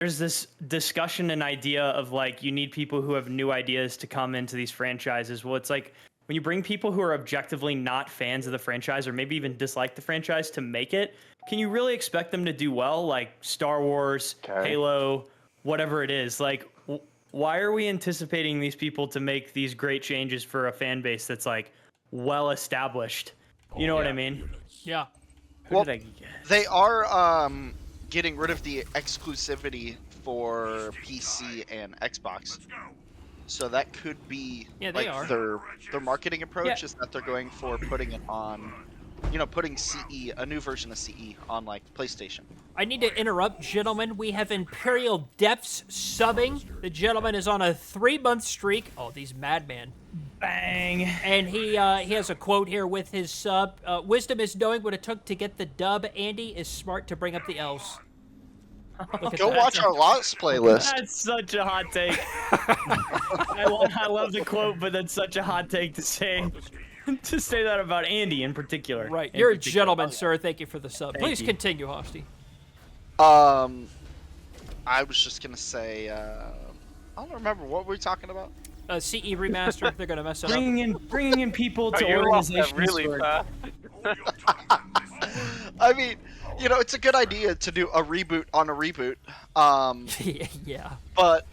there's this discussion and idea of like you need people who have new ideas to come into these franchises. Well, it's like when you bring people who are objectively not fans of the franchise or maybe even dislike the franchise to make it, can you really expect them to do well? Like Star Wars, Halo, whatever it is. Like, why are we anticipating these people to make these great changes for a fan base that's like well established? You know what I mean? Yeah. Well, they are getting rid of the exclusivity for PC and Xbox. So that could be their marketing approach is that they're going for putting it on, putting CE, a new version of CE on like PlayStation. I need to interrupt, gentlemen. We have Imperial Depths subbing. The gentleman is on a 3-month streak. Oh, these madmen. Bang. And he has a quote here with his sub. Wisdom is knowing what it took to get the dub. Andy is smart to bring up the L's. Go watch our Lost playlist. That's such a hot take. I love the quote, but that's such a hot take to say that about Andy in particular. Right. You're a gentleman, sir. Thank you for the sub. Please continue, Hosty. I was just going to say, I don't remember. What were we talking about? CE remaster. They're going to mess it up. Bringing in people to organizations. Really I mean, it's a good idea to do a reboot on a reboot. Yeah. But,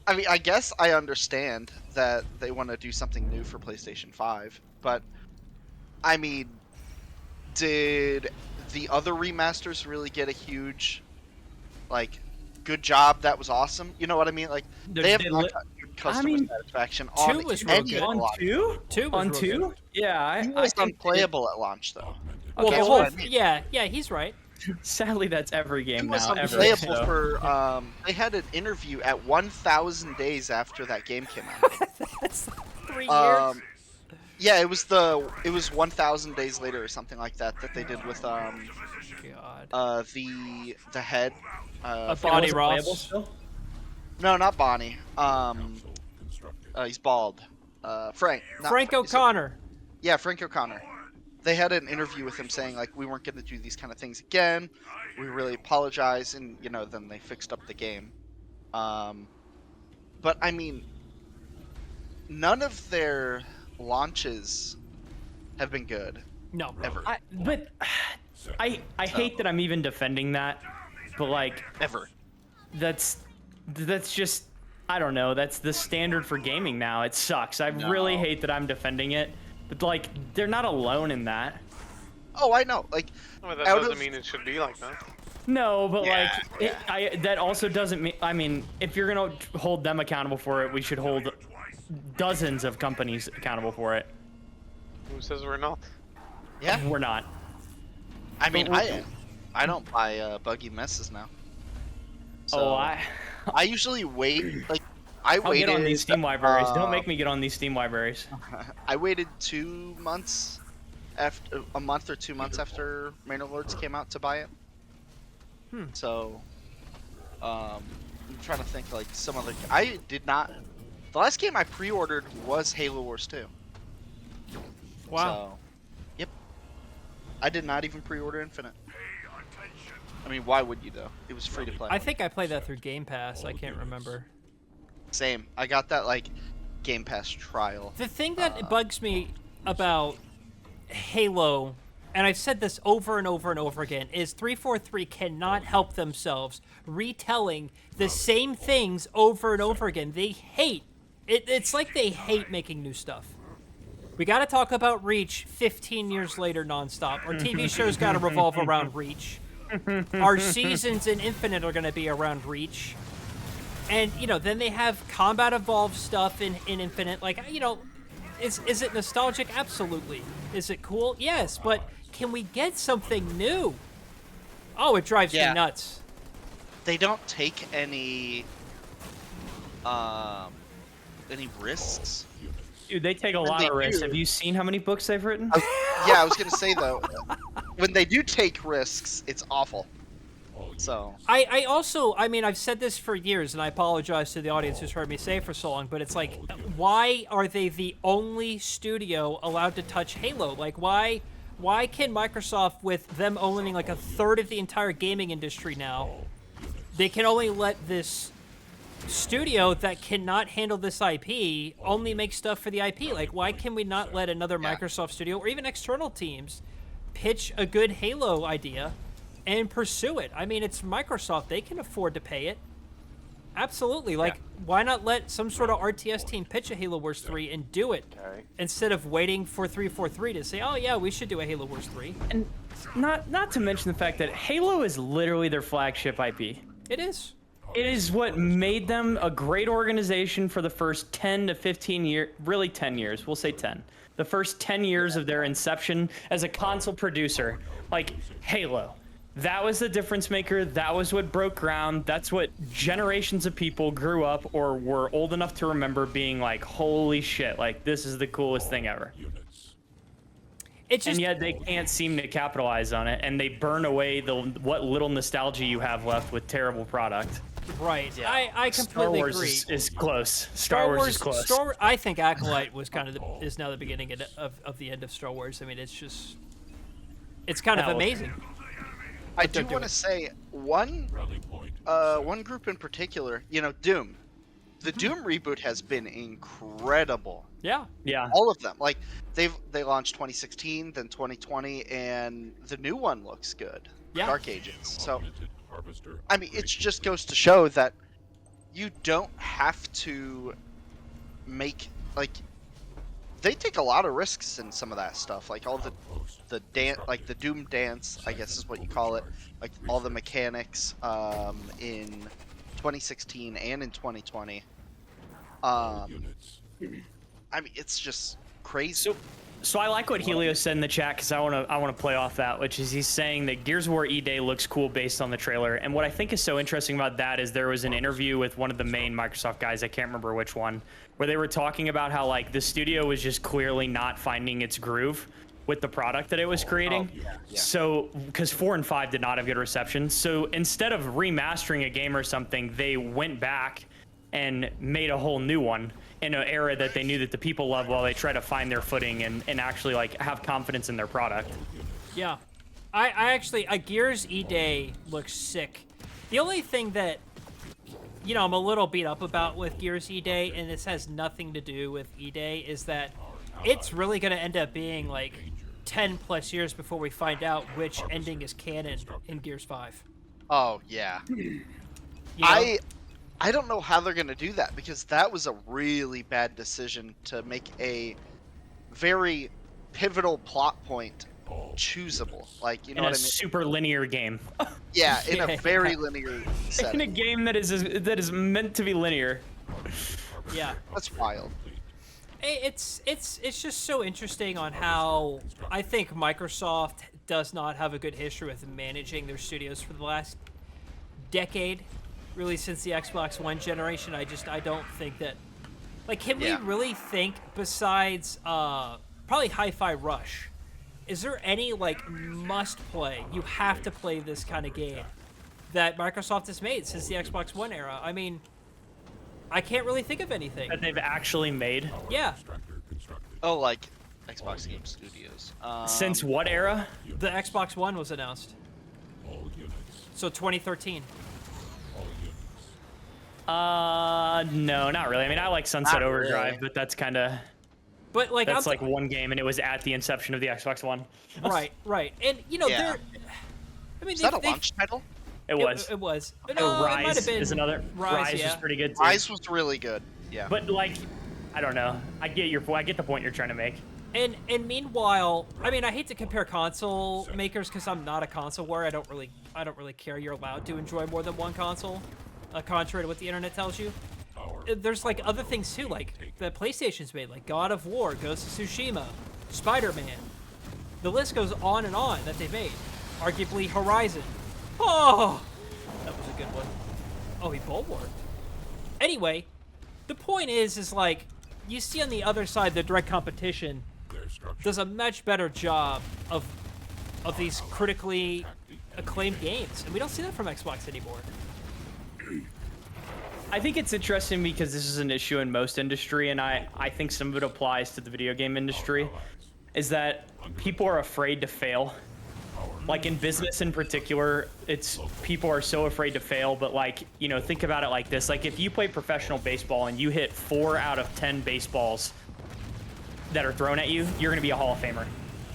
I mean, I guess I understand that they want to do something new for PlayStation 5. But, I mean, did the other remasters really get a huge, like, good job? That was awesome. You know what I mean? Like, they have not got good customer satisfaction on 2 was real good. On 2? 2 was on 2? Good. Yeah. It was unplayable at launch, though. Well, Okay, the whole, yeah, he's right. Sadly, that's every game it was now. unplayable for. They had an interview at 1,000 days after that game came out. That's 3 years. Yeah, it was 1,000 days later or something like that they did with the head. Bonnie Ross. No, not Bonnie. He's bald. Frank. Frank O'Connor. Yeah, Frank O'Connor. They had an interview with him saying, like, we weren't going to do these kind of things again. We really apologize. And, then they fixed up the game. But, I mean, none of their launches have been good. No. Ever. I hate that I'm even defending that. But, like... Ever. That's just... I don't know. That's the standard for gaming now. It sucks. I really hate that I'm defending it. But, like, they're not alone in that. Oh, I know. Like, well, that doesn't mean it should be like that. No, but, that also doesn't mean... I mean, if you're going to hold them accountable for it, we should hold dozens of companies accountable for it. Who says we're not? Yeah. We're not. I mean, I don't buy buggy messes now. So I usually wait, like... I'll get on these Steam libraries. Don't make me get on these Steam libraries. I waited 2 months after a month or 2 months after Manor Lords came out to buy it. So, I'm trying to think like some other. I did not. The last game I pre-ordered was Halo Wars 2. Wow. So, yep. I did not even pre-order Infinite. I mean, why would you though? It was free to play. I think I played that through Game Pass. I can't remember. Same. I got that like Game Pass trial. The thing that bugs me about Halo, and I've said this over and over and over again, is 343 cannot help themselves retelling the same things over and over again. They hate it. It's like they hate making new stuff. We got to talk about Reach 15 years later nonstop. Our TV show's got to revolve around Reach. Our seasons in Infinite are going to be around Reach. And, then they have Combat Evolved stuff in Infinite. Like, is it nostalgic? Absolutely. Is it cool? Yes, but can we get something new? Oh, it drives me nuts. They don't take any risks. Dude, they take a lot of risks. Have you seen how many books they've written? Yeah, I was going to say, though, when they do take risks, it's awful. So I also, I've said this for years, and I apologize to the audience who's heard me say it for so long, but it's like, why are they the only studio allowed to touch Halo? Like, why can Microsoft, with them owning like a third of the entire gaming industry now, they can only let this studio that cannot handle this IP only make stuff for the IP. Like, why can we not let another Microsoft studio or even external teams pitch a good Halo idea and pursue it? I mean, it's Microsoft. They can afford to pay it. Absolutely. Like, why not let some sort of RTS team pitch a Halo Wars 3 and do it instead of waiting for 343 to say, oh, yeah, we should do a Halo Wars 3. And not to mention the fact that Halo is literally their flagship IP. It is. It is what made them a great organization for the first 10 to 15 years, really 10 years, we'll say 10. The first 10 years of their inception as a console producer. Like, Halo. That was the difference maker. That was what broke ground. That's what generations of people grew up or were old enough to remember being like, holy shit, like, this is the coolest thing ever. And yet they can't seem to capitalize on it, and they burn away what little nostalgia you have left with terrible product. Right. Yeah. I completely agree. Star Wars is close. Star Wars is close. I think Acolyte was kind of is now the beginning of the end of Star Wars. I mean, it's kind of amazing. I do want to say one group in particular, Doom. The Doom reboot has been incredible. Yeah. All of them. Like they launched 2016, then 2020, and the new one looks good. Yeah. Dark Ages. So I mean, it just goes to show that you don't have to make they take a lot of risks in some of that stuff, like all the dance, like the Doom dance, I guess is what you call it, like all the mechanics in 2016 and in 2020. I mean, it's just crazy. So I like what Helios said in the chat because I want to play off that, which is he's saying that Gears of War E-Day looks cool based on the trailer. And what I think is so interesting about that is there was an interview with one of the main Microsoft guys, I can't remember which one, where they were talking about how like the studio was just clearly not finding its groove with the product that it was creating. So because 4 and 5 did not have good reception. So instead of remastering a game or something, they went back and made a whole new one in an era that they knew that the people love while they try to find their footing and actually like have confidence in their product. Yeah. I actually, Gears E-Day looks sick. The only thing that, I'm a little beat up about with Gears E-Day, and this has nothing to do with E-Day, is that it's really going to end up being like 10 plus years before we find out which ending is canon in Gears 5. Oh, yeah. I don't know how they're going to do that, because that was a really bad decision to make a very pivotal plot point choosable. Like, you know what I mean? Super linear game. Yeah, in a very linear setting. In a game that is meant to be linear. Yeah. That's wild. It's just so interesting on how I think Microsoft does not have a good history with managing their studios for the last decade. Really, since the Xbox One generation, I don't think that, like, can we really think, besides probably Hi-Fi Rush, is there any like must play, you have to play this kind of game that Microsoft has made since the Xbox One era? I mean, I can't really think of anything that they've actually made. Yeah. Oh, like Xbox Game Studios. Since what era? The Xbox One was announced. So 2013. No, not really. I mean, I like Sunset Overdrive, but that's kind of... But like that's like one game, and it was at the inception of the Xbox One. Right. And they're... I mean, is that a launch title? It was. It was. No, Rise it might have been is another. Rise was pretty good too. Rise was really good. Yeah. But like, I don't know. I get the point you're trying to make. And meanwhile, I mean, I hate to compare console makers because I'm not a console warrior. I don't really care. You're allowed to enjoy more than one console, contrary to what the internet tells you. There's like other things too, like that PlayStation's made, like God of War, Ghost of Tsushima, Spider-Man. The list goes on and on that they've made. Arguably Horizon. Oh, that was a good one. Oh, he bulwarked. Anyway, the point is like, you see on the other side, the direct competition does a much better job of these critically acclaimed games, and we don't see that from Xbox anymore. I think it's interesting because this is an issue in most industry, and I think some of it applies to the video game industry, is that people are afraid to fail. Like in business in particular, it's people are so afraid to fail, but like, you know, think about it like this. Like if you play professional baseball and you hit 4 out of 10 baseballs that are thrown at you, you're going to be a Hall of Famer.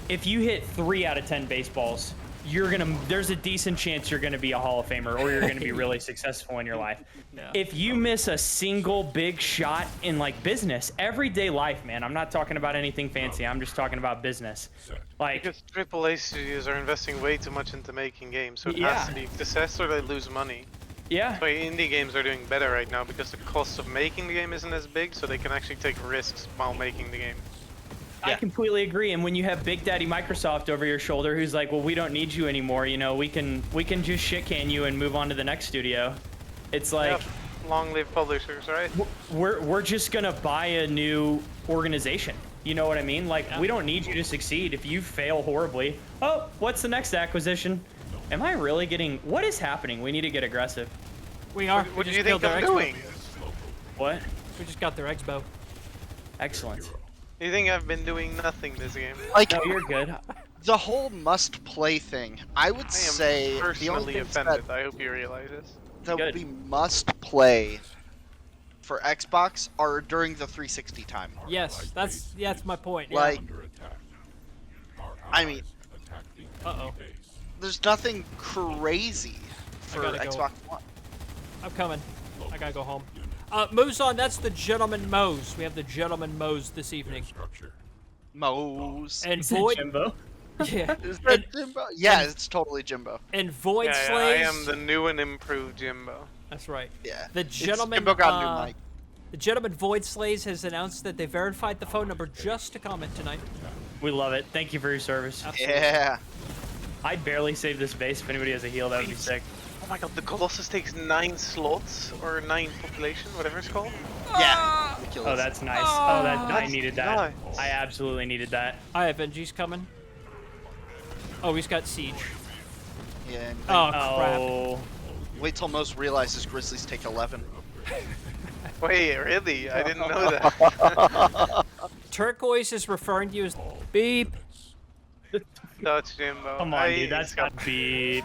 If you hit 3 out of 10 baseballs, there's a decent chance you're going to be a Hall of Famer, or you're going to be really successful in your life. Yeah. If you miss a single big shot in like business, everyday life, man, I'm not talking about anything fancy. I'm just talking about business. Like, Because AAA studios are investing way too much into making games, so it Yeah. has to be a success or they lose money. yeah, So indie games are doing better right now because the cost of making the game isn't as big, so they can actually take risks while making the game. I completely agree. And when you have Big Daddy Microsoft over your shoulder, who's like, well, we don't need you anymore. You know, we can just shit can you and move on to the next studio. It's like, Yeah, long live publishers, right? we're just gonna buy a new organization. You know what I mean? Like, we don't need you to succeed. If you fail horribly, oh, what's the next acquisition? Am I really getting? What is happening? We need to get aggressive. We are. What We do you just think killed their I'm expo. doing? What? We just got their expo. Excellent. You think I've been doing nothing this game? Like No, you're good. the whole must play thing. I would I am say the personally only things offended. I hope you realize this. that Good. we must play for Xbox are during the 360 time. Yes, that's my point. Yeah. Like, I mean, Uh-oh. there's nothing crazy for gotta go. Xbox One. I'm coming. I gotta go home. Muzon, that's the Gentleman Moe's. We have the Gentleman Moe's this evening. Moe's. And Is it Void... Jimbo? Yeah. Is that Jimbo? Yeah, it's totally Jimbo. And Void Yeah, Slays... I am the new and improved Jimbo. That's right. Yeah. The It's- gentleman, Jimbo got a new mic. The gentleman Void Slays has announced that they verified the phone number just to comment tonight. We love it. Thank you for your service. Absolutely. Yeah. I'd barely save this base. If anybody has a heal, that would be sick. Oh my god, the Colossus takes 9 slots, or 9 population, whatever it's called. Yeah. Oh, that's nice. Oh, that I That's needed that. nice. I absolutely needed that. I have Benji's coming. Oh, he's got Siege. Yeah. And Oh, crap. Oh, wait till most realizes Grizzlies take 11. Wait, really? I didn't know that. Turquoise is referring to you as beep. That's Jimbo. come on, dude. That's got to be.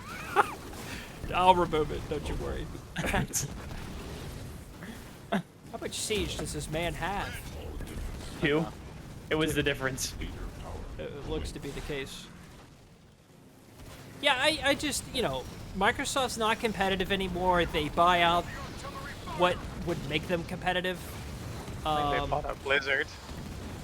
I'll remove it, don't you worry. How much Siege does this man have? 2. It was the difference. It looks to be the case. Yeah, I just, you know, Microsoft's not competitive anymore. They buy out what would make them competitive. They bought out Blizzard.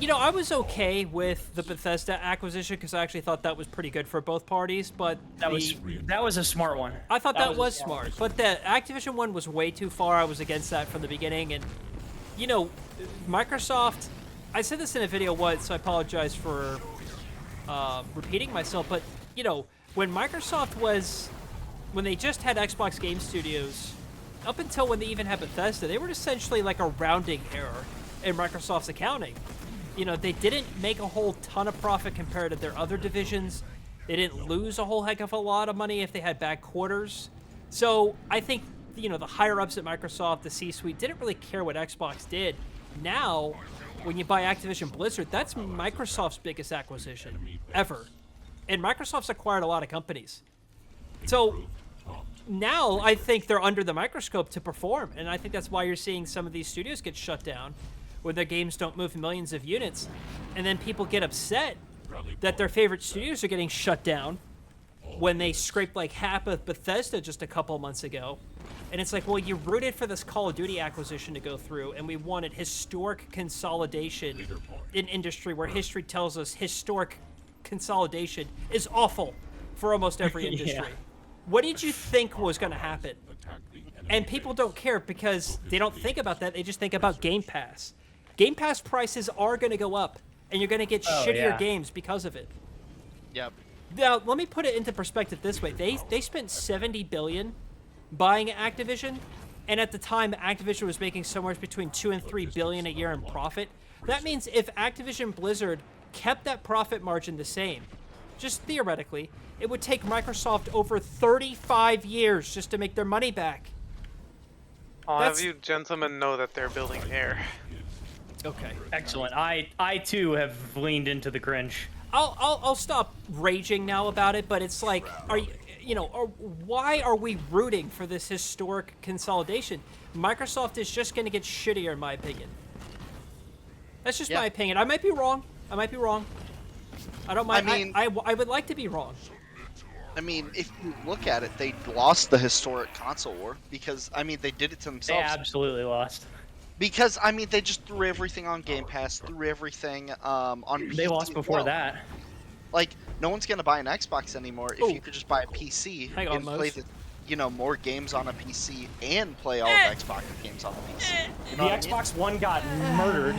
You know, I was okay with the Bethesda acquisition because I actually thought that was pretty good for both parties, but That was a smart one. I thought that was a smart. But the Activision one was way too far. I was against that from the beginning. And, you know, Microsoft, I said this in a video once, so I apologize for repeating myself, but, you know, when they just had Xbox Game Studios, up until when they even had Bethesda, they were essentially like a rounding error in Microsoft's accounting. You know, they didn't make a whole ton of profit compared to their other divisions. They didn't lose a whole heck of a lot of money if they had bad quarters. So I think, you know, the higher-ups at Microsoft, the C-suite, didn't really care what Xbox did. Now, when you buy Activision Blizzard, that's Microsoft's biggest acquisition ever. And Microsoft's acquired a lot of companies. So now I think they're under the microscope to perform, and I think that's why you're seeing some of these studios get shut down when their games don't move millions of units, and then people get upset that their favorite studios are getting shut down when they scraped like half of Bethesda just a couple months ago. And it's like, well, you rooted for this Call of Duty acquisition to go through, and we wanted historic consolidation in industry where history tells us historic consolidation is awful for almost every industry. Yeah. What did you think was going to happen? And people don't care because they don't think about that. They just think about Game Pass. Game Pass prices are going to go up, and you're going to get shittier yeah. games because of it. Yep. Now, let me put it into perspective this way. They spent $70 billion buying Activision, and at the time, Activision was making somewhere between $2 and $3 billion a year in profit. That means if Activision Blizzard kept that profit margin the same, just theoretically, it would take Microsoft over 35 years just to make their money back. I'll That's- have you gentlemen know that they're building air. Okay. Excellent. I too have leaned into the cringe. I'll stop raging now about it, but it's like, why are we rooting for this historic consolidation? Microsoft is just going to get shittier, in my opinion. That's just my opinion. I might be wrong. I don't mind. I mean, I would like to be wrong. I mean, if you look at it, they lost the historic console war because, I mean, they did it to They themselves. absolutely lost. Because, I mean, they just threw everything on Game Pass, threw everything on PC. They lost as before well. that. Like, no one's going to buy an Xbox anymore if you could just buy a PC Hang on, and play more games on a PC and play all of Xbox games on the PC. You know The what I mean? Xbox One got murdered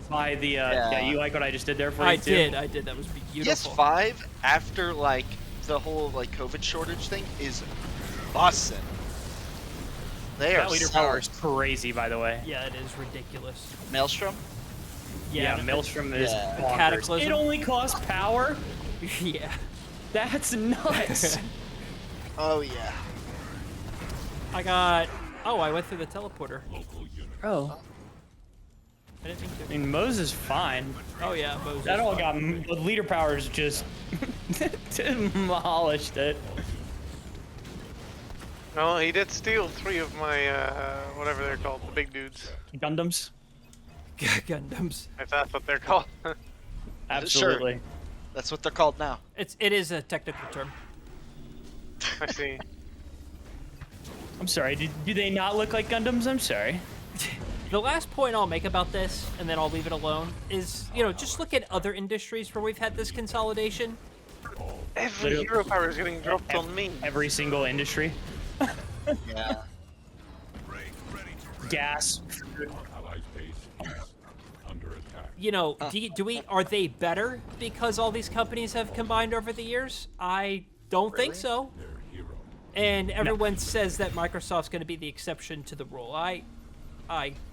by the. Yeah, you like what I just did there for you too? I did. That was beautiful. PS5, after, like, the whole, like, COVID shortage thing, is bussin'. They are That leader selling. power is crazy, by the way. Yeah, it is ridiculous. Maelstrom? Yeah, Maelstrom is Yeah. bonkers. Cataclysm. It only costs power? Yeah. That's nuts. Oh, yeah. I went through the teleporter. Oh. I didn't think I to. mean, Mose is fine. Oh yeah, Moses. That all got. The leader powers just demolished it. No, he did steal 3 of my, whatever they're called, the big dudes. Gundams? Gundams. If that's what they're called. Absolutely. That's what they're called now. It is a technical term. I see. I'm sorry, do they not look like Gundams? I'm sorry. The last point I'll make about this, and then I'll leave it alone, is, just look at other industries where we've had this consolidation. Every Literally- hero power is getting dropped on me. Every single industry. Yeah. Gas. Are they better because all these companies have combined over the years? I don't think so. And everyone says that Microsoft's going to be the exception to the rule. I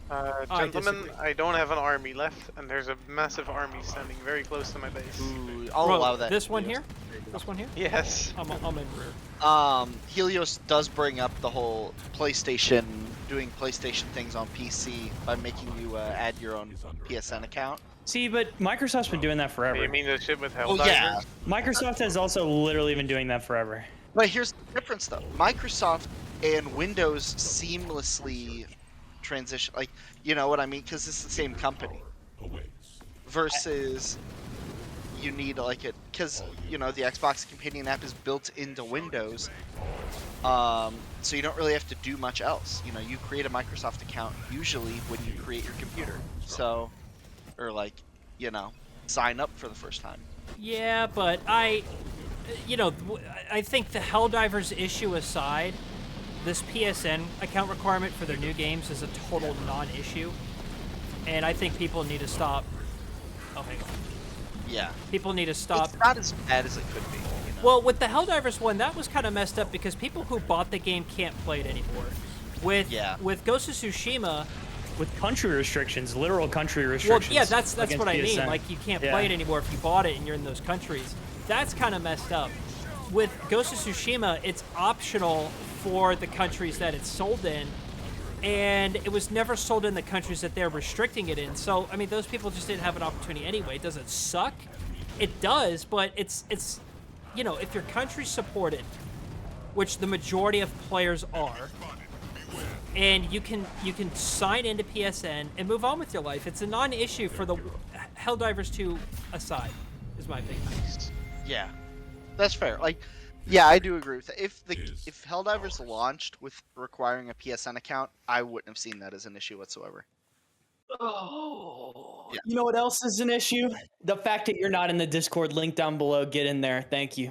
Gentlemen, disagree. I don't have an army left, and there's a massive army standing very close to my base. Ooh, I'll Bro, allow that. This one Helios. here? This one here? Yes. I'm in rear. Helios does bring up the whole PlayStation, doing PlayStation things on PC by making you add your own PSN account. See, but Microsoft's been doing that forever. You mean the shit with Oh, Helldivers? yeah. Microsoft has also literally been doing that forever. But here's the difference, though. Microsoft and Windows seamlessly transition, like, you know what I mean? Because it's the same company. Versus, you need, like, it, because, the Xbox companion app is built into Windows. So you don't really have to do much else. You create a Microsoft account usually when you create your computer. So, or like, sign up for the first time. Yeah, but I think the Helldivers issue aside, this PSN account requirement for their new games is a total non-issue. And I think people need to stop. Oh, hang on. Yeah. People need to stop. It's not as bad as it could be. Well, with the Helldivers one, that was kind of messed up because people who bought the game can't play it anymore. With Ghost of Tsushima, With country restrictions, literal country well, restrictions. yeah, that's against what I mean. PSN. Like, you can't Yeah. play it anymore if you bought it and you're in those countries. That's kind of messed up. With Ghost of Tsushima, it's optional for the countries that it's sold in, and it was never sold in the countries that they're restricting it in. So, I mean, those people just didn't have an opportunity anyway. Does it suck? It does, but it's if your country's supported, which the majority of players are, and you can sign into PSN and move on with your life. It's a non-issue for the Helldivers 2 aside, is my opinion. Yeah. That's fair. Like, yeah, I do agree with that. If Helldivers launched with requiring a PSN account, I wouldn't have seen that as an issue whatsoever. Oh. Yeah. You know what else is an issue? The fact that you're not in the Discord link down below. Get in there. Thank you.